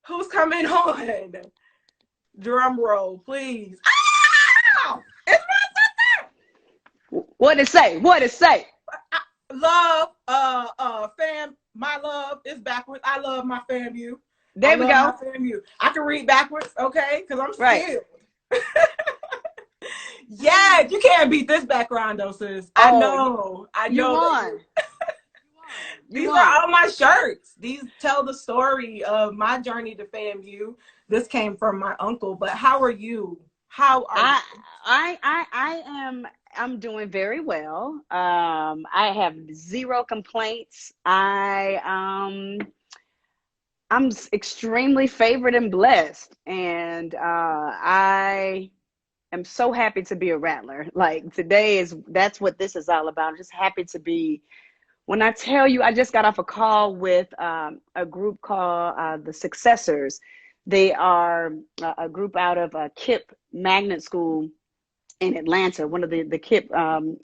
Who's coming on? Drum roll, please. Ow! It's What it say? What it say? love, fam. My love is backwards. I love my FAMU. There we go. My FAMU. I can read backwards, okay? Because I'm skilled. Yeah, you can't beat this background, though, sis. I know. You won. These are all my shirts. These tell the story of my journey to FAMU. This came from my uncle. But how are you? How are you? I'm doing very well. I have zero complaints. I'm extremely favored and blessed, and I am so happy to be a Rattler. Like that's what this is all about. I'm just happy to be. When I tell you, I just got off a call with a group called the Successors. They are a group out of KIPP Magnet School in Atlanta, one of the KIPP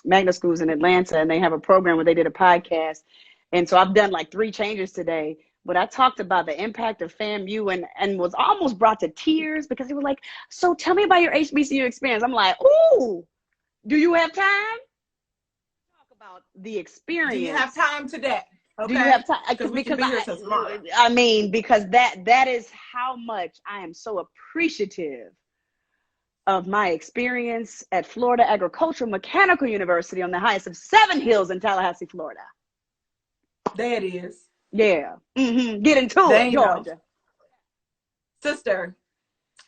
magnet schools in Atlanta, and they have a program where they did a podcast. And so I've done like 3 changes today, but I talked about the impact of FAMU and was almost brought to tears because he was like, so tell me about your HBCU experience. I'm like, ooh, do you have time? Talk about the experience. Do you have time today? Okay. Do you have time? Because because that is how much I am so appreciative of my experience at Florida Agricultural Mechanical University on the highest of 7 hills in Tallahassee, Florida. There it is. Yeah. Get into it, Georgia. Sister,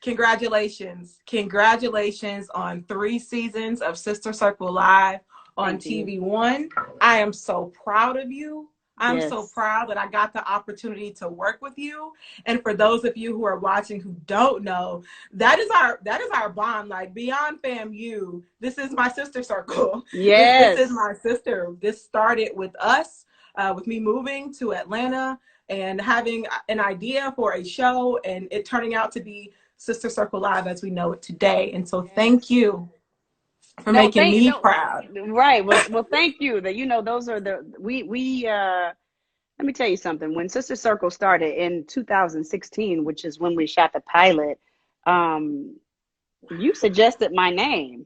congratulations. Congratulations on 3 seasons of Sister Circle Live on TV One. I am so proud of you. I'm so proud that I got the opportunity to work with you. And for those of you who are watching who don't know, that is our bond. Like beyond FAMU, this is my sister circle. Yes. This is my sister. This started with us, with me moving to Atlanta and having an idea for a show and it turning out to be Sister Circle Live as we know it today. And so thank you for making me proud. Right. Well, thank you. That those are we let me tell you something. When Sister Circle started in 2016, which is when we shot the pilot, you suggested my name.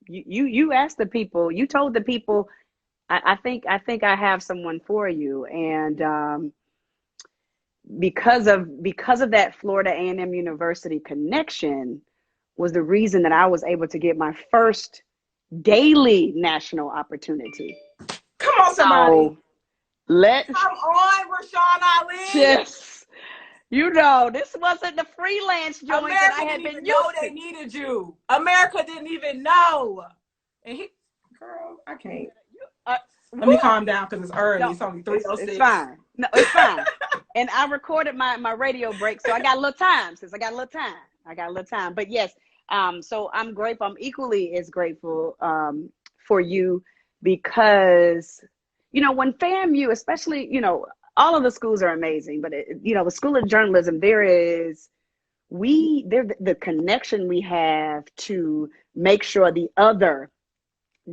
You asked the people. You told the people, I think I have someone for you, and because of that Florida A&M University connection was the reason that I was able to get my first daily national opportunity. Come on, somebody. Come on, Rashan Ali. Yes. This wasn't the freelance joint that I had been used to. They needed you. America didn't even know. And girl, I can't. Let me calm down because it's early. It's only 3:06. It's fine. No, it's fine. And I recorded my radio break, so I got a little time. But yes, so I'm grateful. I'm equally as grateful for you because, when FAMU, especially, all of the schools are amazing, but the School of Journalism, the connection we have to make sure the other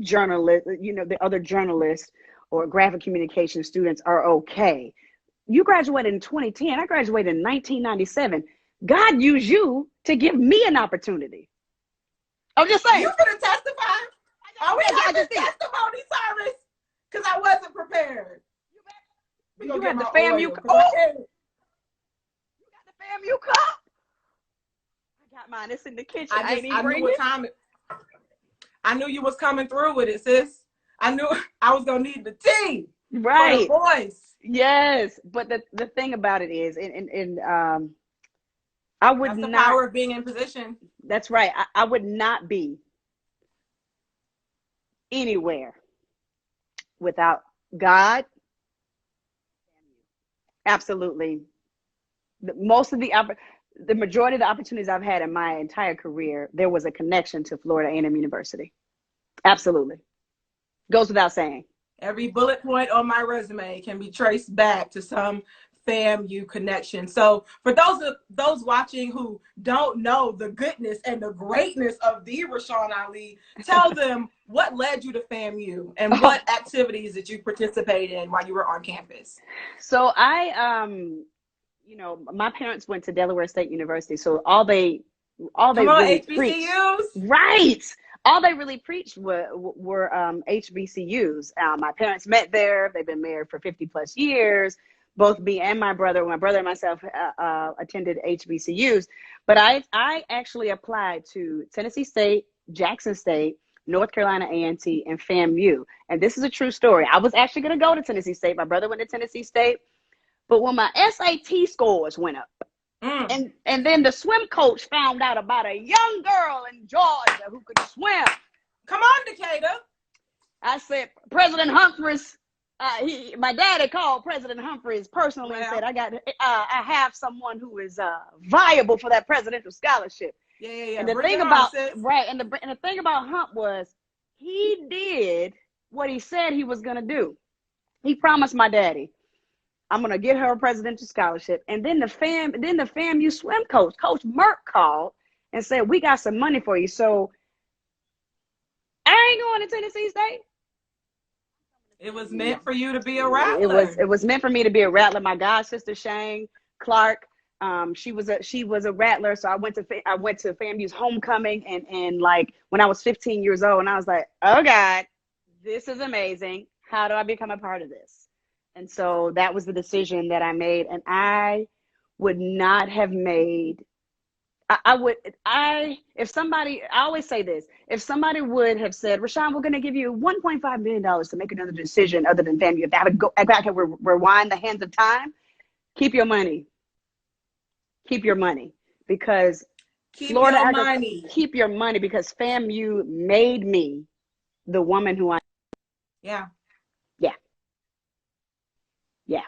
journalists or graphic communication students are okay. You graduated in 2010. I graduated in 1997. God used you to give me an opportunity. I'm just saying. You could have testified. We had the testimony service because I wasn't prepared. You had the FAMU cup. You got the FAMU cup. I got mine. It's in the kitchen. I knew what time I knew you was coming through with it, sis. I knew I was gonna need the tea. Right. For the voice. Yes. But the thing about it is, I would not. That's the power of being in position. That's right. I would not be anywhere without God. Absolutely. The majority of the opportunities I've had in my entire career, there was a connection to Florida A&M University. Absolutely. Goes without saying. Every bullet point on my resume can be traced back to some FAMU connection. So for those watching who don't know the goodness and the greatness of the Rashan Ali, tell them what led you to FAMU and what activities did you participate in while you were on campus? So I my parents went to Delaware State University, so all they Come on, really preached, HBCUs. right? All they really preached were HBCUs. My parents met there. They've been married for 50 plus years. Both me and my brother and myself attended HBCUs. But I actually applied to Tennessee State, Jackson State, North Carolina A&T, and FAMU. And this is a true story. I was actually going to go to Tennessee State. My brother went to Tennessee State. But when my SAT scores went up, and then the swim coach found out about a young girl in Georgia who could swim. Come on, Decatur. I said, President Humphreys, my daddy called President Humphreys personally and said, I have someone who is viable for that presidential scholarship. Yeah. And the thing about the thing about Hump was he did what he said he was gonna do. He promised my daddy, I'm gonna get her a presidential scholarship. And then the FAMU swim coach, Coach Merck, called and said, we got some money for you. So I ain't going to Tennessee State. It was meant for you to be a rattler. It was meant for me to be a rattler. My god sister Shane Clark, she was a rattler. So I went to FAMU's homecoming, and like when I was 15 years old, and I was like, oh God, this is amazing. How do I become a part of this? And so that was the decision that I made, and I would not have made. I always say this, if somebody would have said, Rashan, we're going to give you $1.5 million to make another decision other than FAMU, if I could rewind the hands of time, keep your money. Keep your money, because keep your money, because FAMU made me the woman who I am. Yeah.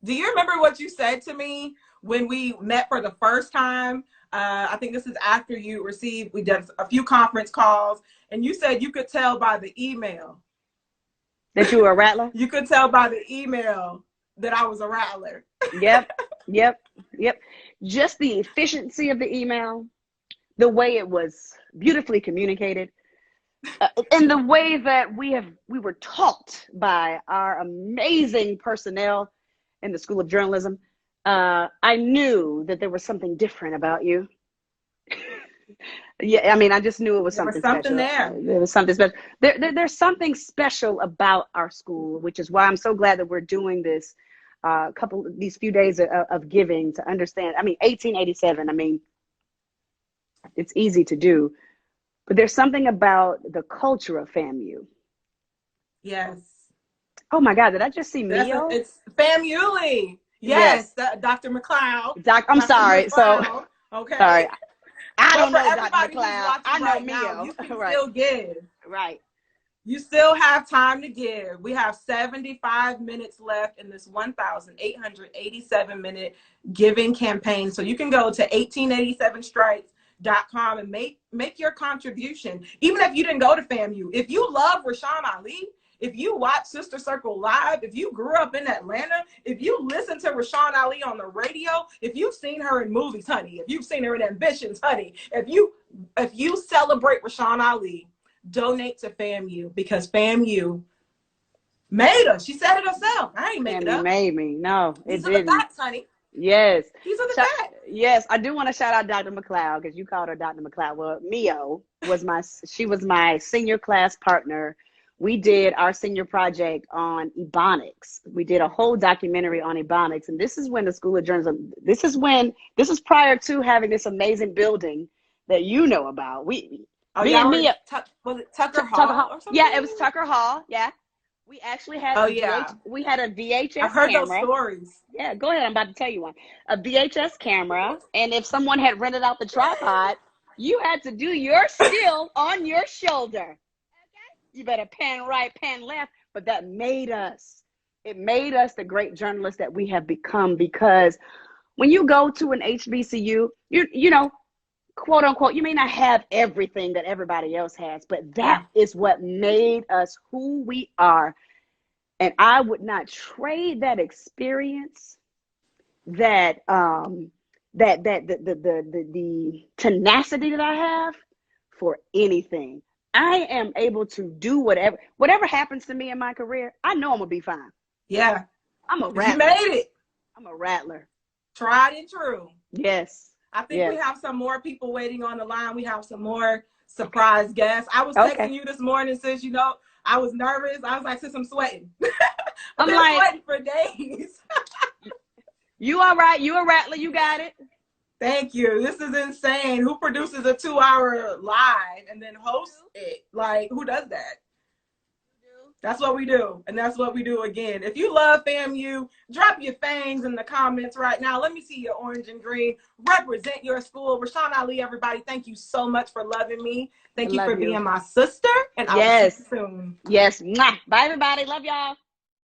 Do you remember what you said to me when we met for the first time? I think this is after you received, we did a few conference calls, and you said you could tell by the email. That you were a rattler? You could tell by the email that I was a rattler. Yep. Just the efficiency of the email, the way it was beautifully communicated, and the way that we were taught by our amazing personnel in the School of Journalism. I knew that there was something different about you. Yeah, I mean, I just knew it was something special. There was something special. There's something special about our school, which is why I'm so glad that we're doing this these few days of giving to understand. I mean, 1887, I mean, it's easy to do, but there's something about the culture of FAMU. Yes. Oh my God, did I just see Mio? It's FAMU. Yes. Dr. McLeod. I'm sorry. McLeod. So, okay. Sorry. I don't know Dr. McLeod. I know right Mio. Now, you can right. still give. Right. You still have time to give. We have 75 minutes left in this 1,887-minute giving campaign. So you can go to 1887strikes.com and make your contribution. Even if you didn't go to FAMU, if you love Rashan Ali, if you watch Sister Circle live, if you grew up in Atlanta, if you listen to Rashan Ali on the radio, if you've seen her in movies, honey, if you've seen her in Ambitions, honey, if you celebrate Rashan Ali, donate to FAMU, because FAMU made us. She said it herself. I ain't make it up. Made me. No, These are the facts, honey. Yes. These are the facts. Yes, I do want to shout out Dr. McLeod, because you called her Dr. McLeod. Well, Mio was my senior class partner. We did our senior project on Ebonics. We did a whole documentary on Ebonics. And this is when the School of Journalism, this is prior to having this amazing building that you know about. Was it Tucker Hall or something? Yeah, it was Tucker Hall. Yeah. We actually had we had a VHS camera. I've heard those stories. Yeah, go ahead. I'm about to tell you one. A VHS camera. And if someone had rented out the tripod, you had to do your still on your shoulder. You better pan right, pan left. But that made us. It made us the great journalists that we have become, because when you go to an HBCU, you know, quote unquote, you may not have everything that everybody else has, but that is what made us who we are. And I would not trade that experience, the tenacity that I have, for anything. I am able to do whatever happens to me in my career. I know I'm gonna be fine. Yeah, I'm a rattler. You made it. I'm a rattler. Tried and true. Yes. I think we Yes. have some more people waiting on the line. We have some more surprise guests. I was Okay. texting you this morning, sis. You know, I was nervous. I was like, sis, I'm sweating. I've I'm been like, sweating for days. you all right? You a rattler? You got it. Thank you. This is insane. Who produces a 2-hour live and then hosts it? Like, who does that? That's what we do. And that's what we do again. If you love FAMU, drop your fangs in the comments right now. Let me see your orange and green. Represent your school. Rashan Ali, everybody, thank you so much for loving me. Thank you for being my sister. And I'll see you soon. Yes. Mwah. Bye, everybody. Love y'all.